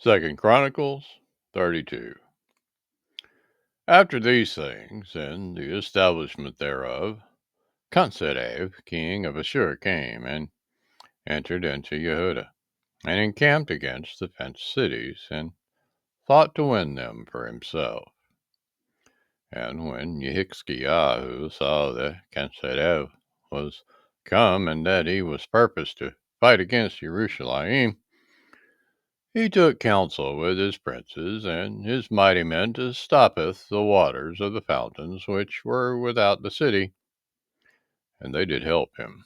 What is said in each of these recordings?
Second Chronicles 32. After these things, and the establishment thereof, Cepher, king of Ashur, came and entered into Yehudah, and encamped against the fenced cities, and thought to win them for himself. And when YHWH saw that Cepher was come, and that he was purposed to fight against Jerusalem, he took counsel with his princes and his mighty men to stoppeth the waters of the fountains which were without the city, and they did help him.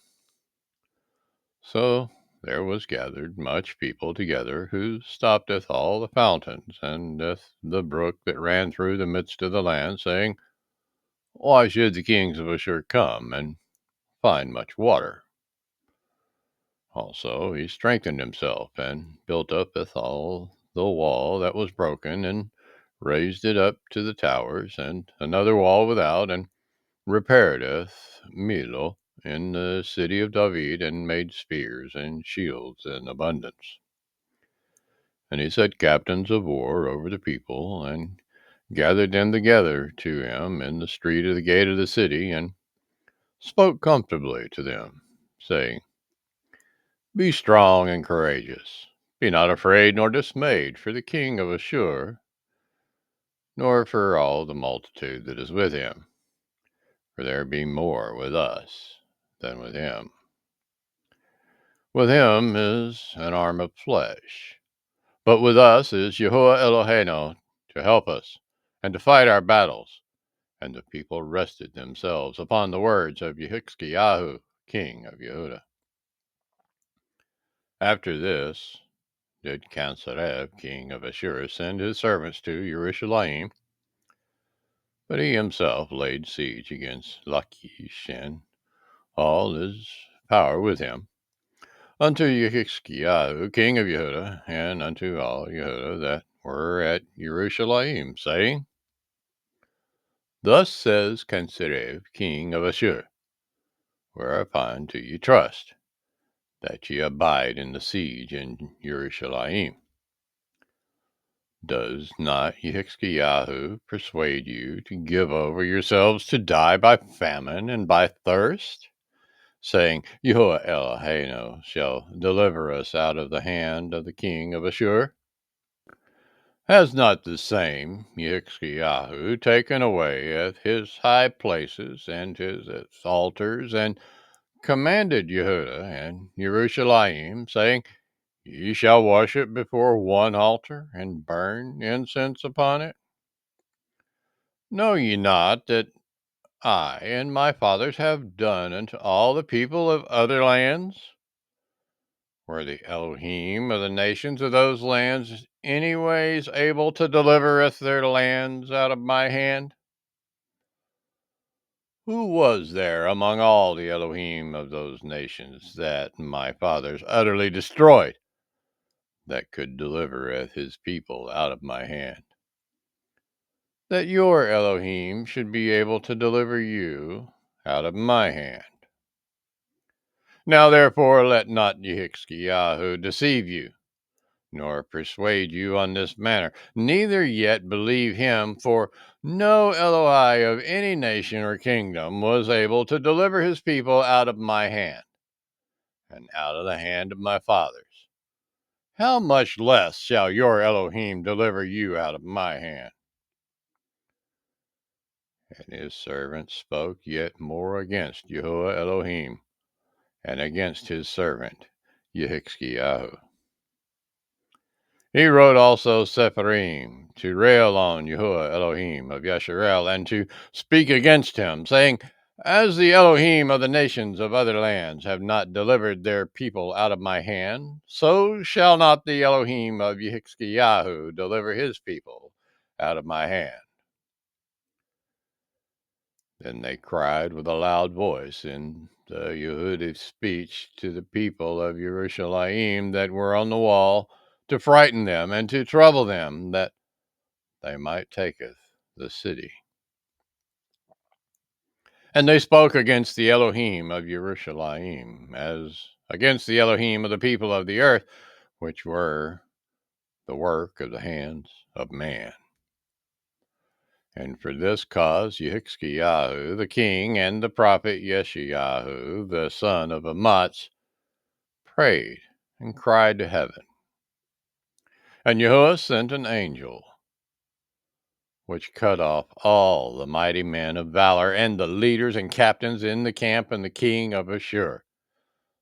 So there was gathered much people together, who stoppeth all the fountains, and the brook that ran through the midst of the land, saying, Why should the kings of Ashur come and find much water? Also he strengthened himself, and built up all the wall that was broken, and raised it up to the towers, and another wall without, and repairedeth Milo in the city of David, and made spears and shields in abundance. And he set captains of war over the people, and gathered them together to him in the street of the gate of the city, and spoke comfortably to them, saying, Be strong and courageous. Be not afraid nor dismayed for the king of Ashur, nor for all the multitude that is with him. For there be more with us than with him. With him is an arm of flesh, but with us is YAHUAH Eloheinu to help us and to fight our battles. And the people rested themselves upon the words of YHWH, king of Yehudah. After this did Cepher, king of Ashur, send his servants to Jerusalem, but he himself laid siege against Lachish, and all his power with him, unto YHWH, king of Yehudah, and unto all Yehudah that were at Jerusalem, saying, Thus says Cepher, king of Ashur, whereupon do ye trust, that ye abide in the siege in Jerusalem? Does not YHWH persuade you to give over yourselves to die by famine and by thirst, saying, YAHUAH Eloheinu shall deliver us out of the hand of the king of Ashur? Has not the same YHWH taken away his high places and his altars, and commanded Yehudah and Jerusalem, saying, Ye shall worship before one altar, and burn incense upon it? Know ye not that I and my fathers have done unto all the people of other lands? Were the Elohim of the nations of those lands anyways able to deliver us their lands out of my hand? Who was there among all the Elohim of those nations that my fathers utterly destroyed, that could deliver his people out of my hand? That your Elohim should be able to deliver you out of my hand. Now therefore let not YHWH deceive you, nor persuade you on this manner, neither yet believe him, for no Eloi of any nation or kingdom was able to deliver his people out of my hand, and out of the hand of my fathers. How much less shall your Elohim deliver you out of my hand? And his servant spoke yet more against YAHUAH Elohim, and against his servant YHWH. He wrote also Sepharim to rail on YAHUAH Elohim of Yasharel, and to speak against him, saying, As the Elohim of the nations of other lands have not delivered their people out of my hand, so shall not the Elohim of YHWH deliver his people out of my hand. Then they cried with a loud voice in the Yehudic speech to the people of Jerusalem that were on the wall, to frighten them and to trouble them, that they might taketh the city. And they spoke against the Elohim of Jerusalem, as against the Elohim of the people of the earth, which were the work of the hands of man. And for this cause YAHUSHA, the king, and the prophet Yeshayahu, the son of Amatz, prayed and cried to heaven. And YAHUAH sent an angel, which cut off all the mighty men of valor and the leaders and captains in the camp and the king of Ashur,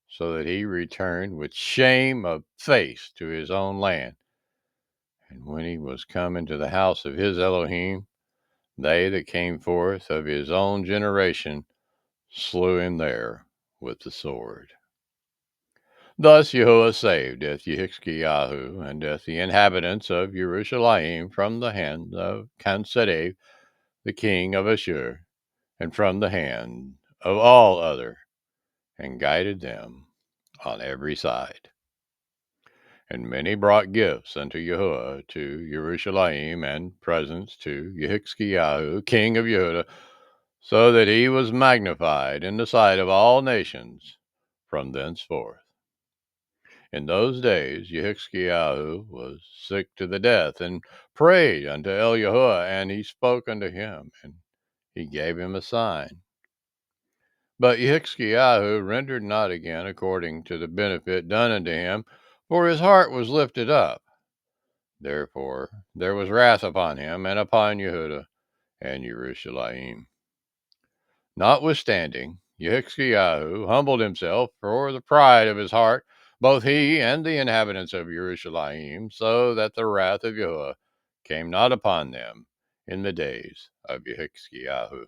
so that he returned with shame of face to his own land. And when he was come into the house of his Elohim, they that came forth of his own generation slew him there with the sword. Thus YAHUAH saved Yehezkiyahu and the inhabitants of Jerusalem from the hand of Cansedeb, the king of Ashur, and from the hand of all other, and guided them on every side. And many brought gifts unto YAHUAH to Jerusalem, and presents to Yehezkiyahu, king of Judah, so that he was magnified in the sight of all nations from thenceforth. In those days Yehezkiyahu was sick to the death, and prayed unto YAHUAH, and he spoke unto him, and he gave him a sign. But Yehezkiyahu rendered not again according to the benefit done unto him, for his heart was lifted up. Therefore there was wrath upon him, and upon Yehudah and Jerusalem. Notwithstanding, Yehezkiyahu humbled himself for the pride of his heart, both he and the inhabitants of Jerusalem, so that the wrath of Yahuwah came not upon them in the days of Yehezkiyahu.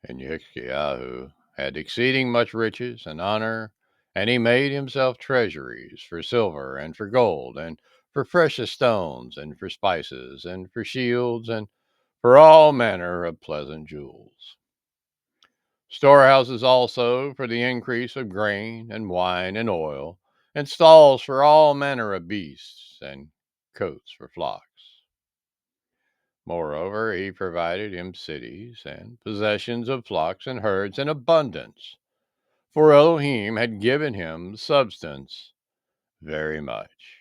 And Yehezkiyahu had exceeding much riches and honor, and he made himself treasuries for silver and for gold, and for precious stones, and for spices, and for shields, and for all manner of pleasant jewels. Storehouses also for the increase of grain and wine and oil, and stalls for all manner of beasts, and coats for flocks. Moreover, he provided him cities and possessions of flocks and herds in abundance, for Elohim had given him substance very much.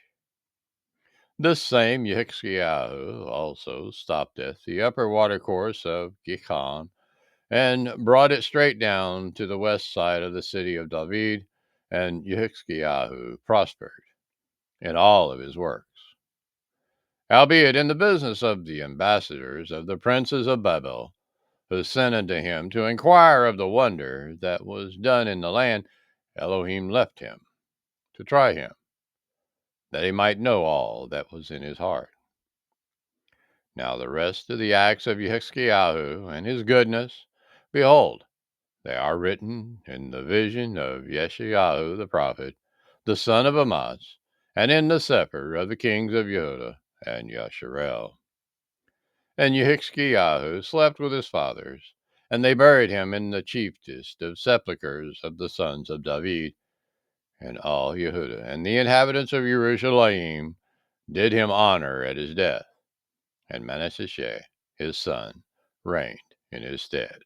This same Yehezkiyahu also stoppeth the upper watercourse of Gihon, and brought it straight down to the west side of the city of David, and Yehezkiyahu prospered in all of his works. Howbeit in the business of the ambassadors of the princes of Babel, who sent unto him to inquire of the wonder that was done in the land, Elohim left him to try him, that he might know all that was in his heart. Now the rest of the acts of Yehezkiyahu and his goodness, behold, they are written in the vision of Yeshayahu the prophet, the son of Amatz, and in the Cepher of the kings of Yehudah and Yasharel. And Yehezkiyahu slept with his fathers, and they buried him in the chiefest of sepulchres of the sons of David. And all Yehudah and the inhabitants of Jerusalem did him honor at his death, and Manasseh his son reigned in his stead.